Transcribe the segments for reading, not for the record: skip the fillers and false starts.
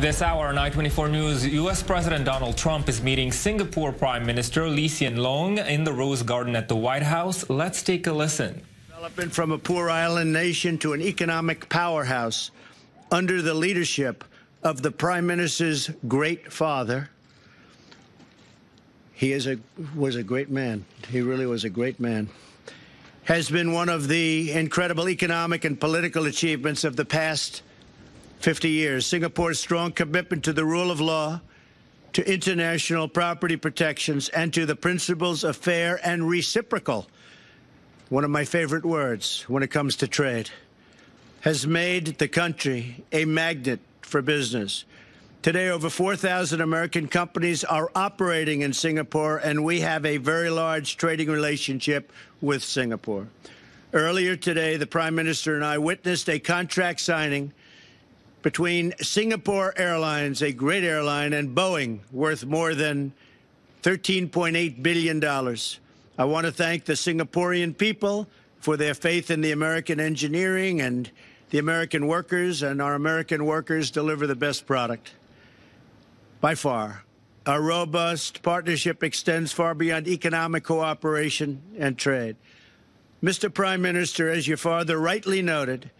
This hour on I-24 News, U.S. President Donald Trump is meeting Singapore Prime Minister Hsien Loong in the Rose Garden at the White House. Let's take a listen. Development from a poor island nation to an economic powerhouse under the leadership of the Prime Minister's great father. He was a great man. He really was a great man. Has been one of the incredible economic and political achievements of the past 50 years. Singapore's strong commitment to the rule of law, to international property protections, and to the principles of fair and reciprocal, one of my favorite words when it comes to trade, has made the country a magnet for business. Today, over 4,000 American companies are operating in Singapore, and we have a very large trading relationship with Singapore. Earlier today, the Prime Minister and I witnessed a contract signing between Singapore Airlines, a great airline, and Boeing, worth more than $13.8 billion. I want to thank the Singaporean people for their faith in the American engineering and the American workers, and our American workers deliver the best product. By far, our robust partnership extends far beyond economic cooperation and trade. Mr. Prime Minister, as your father rightly noted,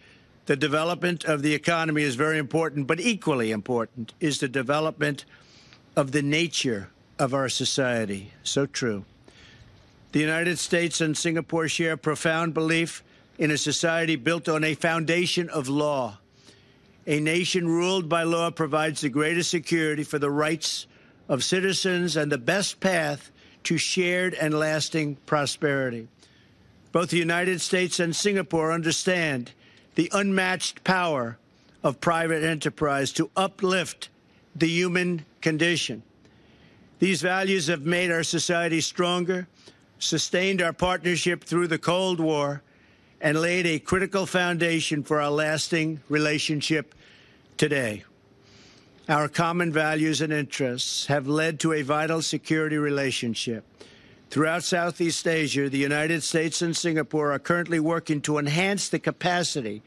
the development of the economy is very important, but equally important is the development of the nature of our society. So true. The United States and Singapore share a profound belief in a society built on a foundation of law. A nation ruled by law provides the greatest security for the rights of citizens and the best path to shared and lasting prosperity. Both the United States and Singapore understand the unmatched power of private enterprise to uplift the human condition. These values have made our society stronger, sustained our partnership through the Cold War, and laid a critical foundation for our lasting relationship today. Our common values and interests have led to a vital security relationship. Throughout Southeast Asia, the United States and Singapore are currently working to enhance the capacity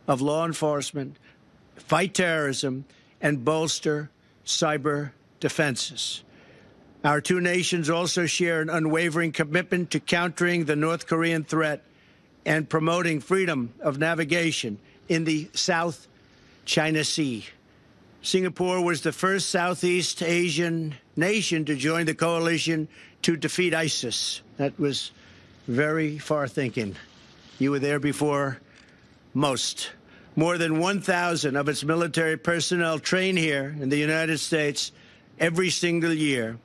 of law enforcement, fight terrorism, and bolster cyber defenses. Our two nations also share an unwavering commitment to countering the North Korean threat and promoting freedom of navigation in the South China Sea. Singapore was the first Southeast Asian nation to join the coalition to defeat ISIS. That was very far thinking. You were there before most. More than 1,000 of its military personnel train here in the United States every single year.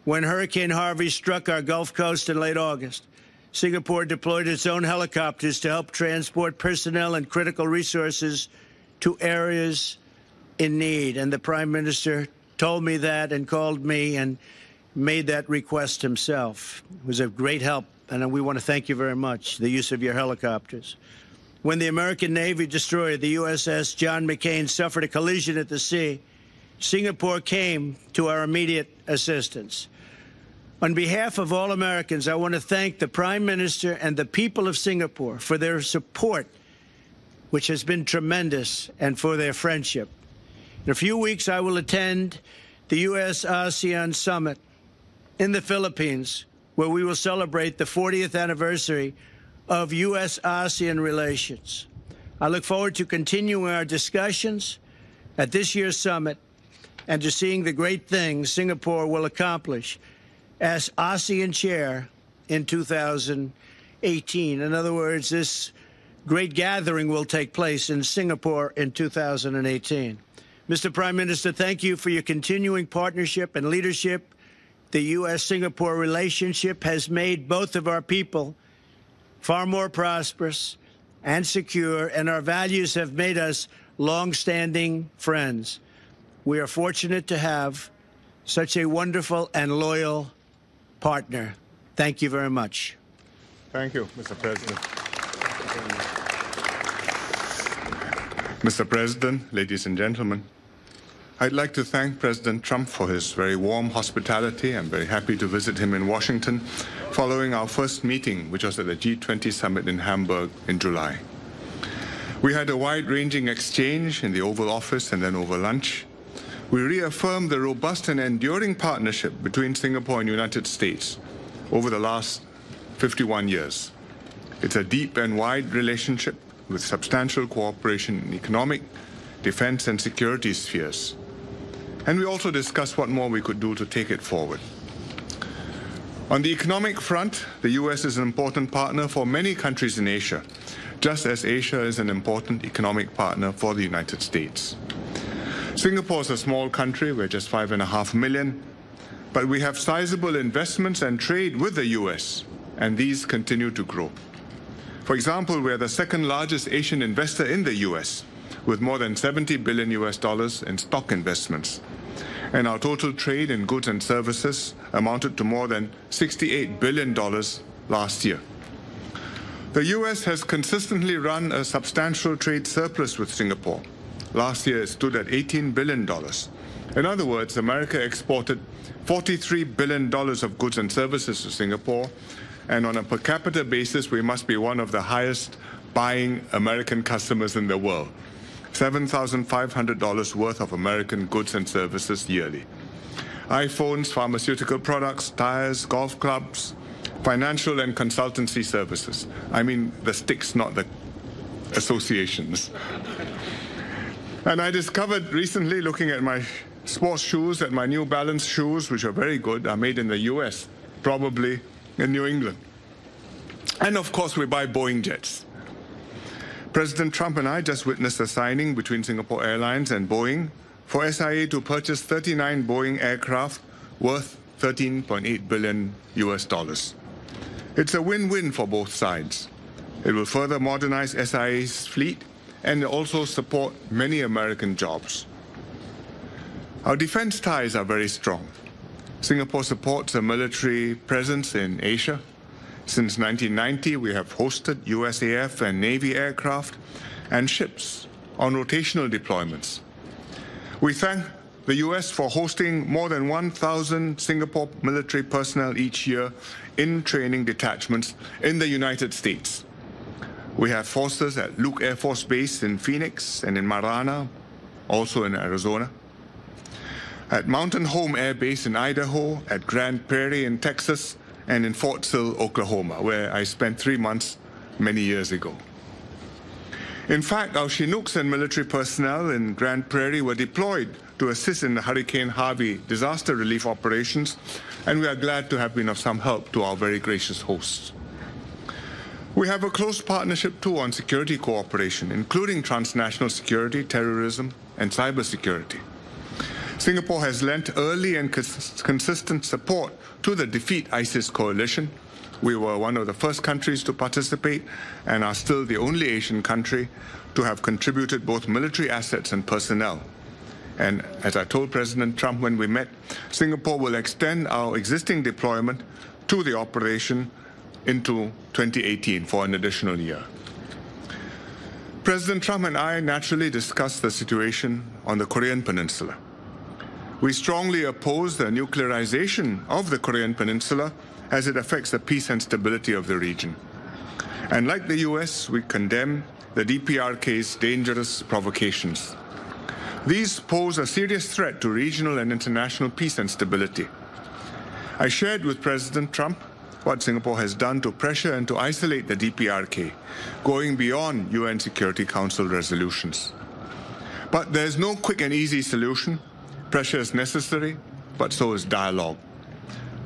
When Hurricane Harvey struck our Gulf Coast in late August, Singapore deployed its own helicopters to help transport personnel and critical resources to areas in need. And the Prime Minister told me that and called me and made that request himself. It was a great help, and we want to thank you very much, the use of your helicopters. When the American Navy destroyer, the USS John McCain, suffered a collision at the sea, Singapore came to our immediate assistance. On behalf of all Americans, I want to thank the Prime Minister and the people of Singapore for their support, which has been tremendous, and for their friendship. In a few weeks, I will attend the U.S.-ASEAN Summit in the Philippines, where we will celebrate the 40th anniversary of U.S.-ASEAN relations. I look forward to continuing our discussions at this year's summit and to seeing the great things Singapore will accomplish as ASEAN chair in 2018. In other words, this great gathering will take place in Singapore in 2018. Mr. Prime Minister, thank you for your continuing partnership and leadership. The U.S.-Singapore relationship has made both of our people far more prosperous and secure, and our values have made us long-standing friends. We are fortunate to have such a wonderful and loyal partner. Thank you very much. Thank you, Mr. President. Mr. President, ladies and gentlemen, I'd like to thank President Trump for his very warm hospitality. I'm very happy to visit him in Washington following our first meeting, which was at the G20 summit in Hamburg in July. We had a wide-ranging exchange in the Oval Office and then over lunch. We reaffirmed the robust and enduring partnership between Singapore and the United States over the last 51 years. It's a deep and wide relationship with substantial cooperation in economic, defense, and security spheres. And we also discussed what more we could do to take it forward. On the economic front, the U.S. is an important partner for many countries in Asia, just as Asia is an important economic partner for the United States. Singapore is a small country, we're just 5.5 million, but we have sizable investments and trade with the U.S., and these continue to grow. For example, we're the second largest Asian investor in the U.S., with more than $70 billion in stock investments. And our total trade in goods and services amounted to more than $68 billion last year. The U.S. has consistently run a substantial trade surplus with Singapore. Last year, it stood at $18 billion. In other words, America exported $43 billion of goods and services to Singapore, and on a per capita basis, we must be one of the highest buying American customers in the world. $7,500 worth of American goods and services yearly. iPhones, pharmaceutical products, tires, golf clubs, financial and consultancy services. I mean the sticks, not the associations. And I discovered recently, looking at my sports shoes, that my New Balance shoes, which are very good, are made in the US, probably in New England. And of course, we buy Boeing jets. President Trump and I just witnessed a signing between Singapore Airlines and Boeing for SIA to purchase 39 Boeing aircraft worth $13.8 billion. It's a win-win for both sides. It will further modernize SIA's fleet and also support many American jobs. Our defense ties are very strong. Singapore supports a military presence in Asia. Since 1990, we have hosted USAF and Navy aircraft and ships on rotational deployments. We thank the US for hosting more than 1,000 Singapore military personnel each year in training detachments in the United States. We have forces at Luke Air Force Base in Phoenix and in Marana, also in Arizona. At Mountain Home Air Base in Idaho, at Grand Prairie in Texas, and in Fort Sill, Oklahoma, where I spent 3 months many years ago. In fact, our Chinooks and military personnel in Grand Prairie were deployed to assist in the Hurricane Harvey disaster relief operations, and we are glad to have been of some help to our very gracious hosts. We have a close partnership, too, on security cooperation, including transnational security, terrorism, and cybersecurity. Singapore has lent early and consistent support to the Defeat ISIS coalition. We were one of the first countries to participate and are still the only Asian country to have contributed both military assets and personnel. And as I told President Trump when we met, Singapore will extend our existing deployment to the operation into 2018 for an additional year. President Trump and I naturally discussed the situation on the Korean Peninsula. We strongly oppose the nuclearization of the Korean Peninsula as it affects the peace and stability of the region. And like the US, we condemn the DPRK's dangerous provocations. These pose a serious threat to regional and international peace and stability. I shared with President Trump what Singapore has done to pressure and to isolate the DPRK, going beyond UN Security Council resolutions. But there's no quick and easy solution. Pressure is necessary, but so is dialogue.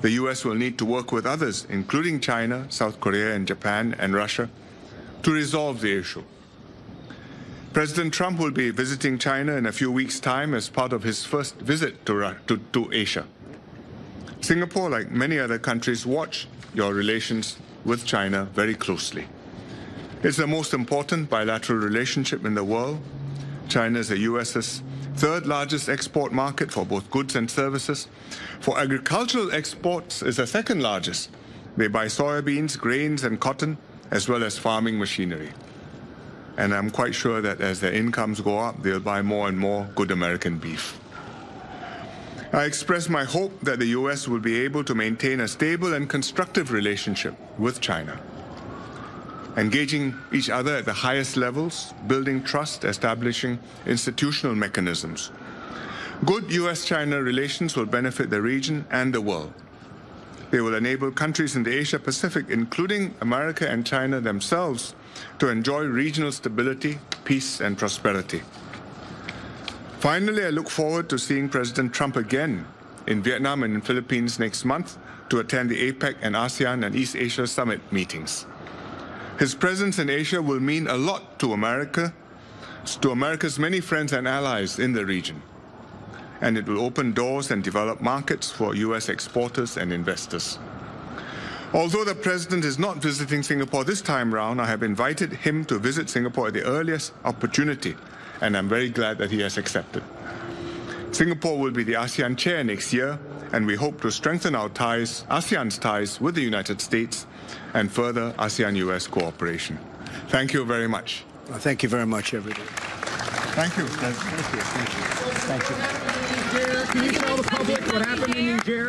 The US will need to work with others, including China, South Korea, and Japan, and Russia, to resolve the issue. President Trump will be visiting China in a few weeks' time as part of his first visit to Asia. Singapore, like many other countries, watch your relations with China very closely. It's the most important bilateral relationship in the world. China is the US's third largest export market for both goods and services. For agricultural exports, is the second largest. They buy soybeans, grains, and cotton, as well as farming machinery. And I'm quite sure that as their incomes go up, they'll buy more and more good American beef. I express my hope that the US will be able to maintain a stable and constructive relationship with China, engaging each other at the highest levels, building trust, establishing institutional mechanisms. Good U.S.-China relations will benefit the region and the world. They will enable countries in the Asia-Pacific, including America and China themselves, to enjoy regional stability, peace, and prosperity. Finally, I look forward to seeing President Trump again in Vietnam and in Philippines next month to attend the APEC and ASEAN and East Asia Summit meetings. His presence in Asia will mean a lot to America's many friends and allies in the region, and it will open doors and develop markets for U.S. exporters and investors. Although the President is not visiting Singapore this time round, I have invited him to visit Singapore at the earliest opportunity, and I'm very glad that he has accepted. Singapore will be the ASEAN chair next year, and we hope to strengthen our ties, ASEAN's ties with the United States, and further ASEAN-US cooperation. Thank you very much. Well, thank you very much, everybody. Thank you, President. Thank you. Can you tell the public what happened in Niger?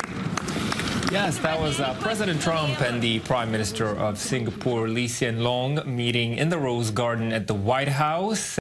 Yes, that was President Trump and the Prime Minister of Singapore, Hsien Loong, meeting in the Rose Garden at the White House.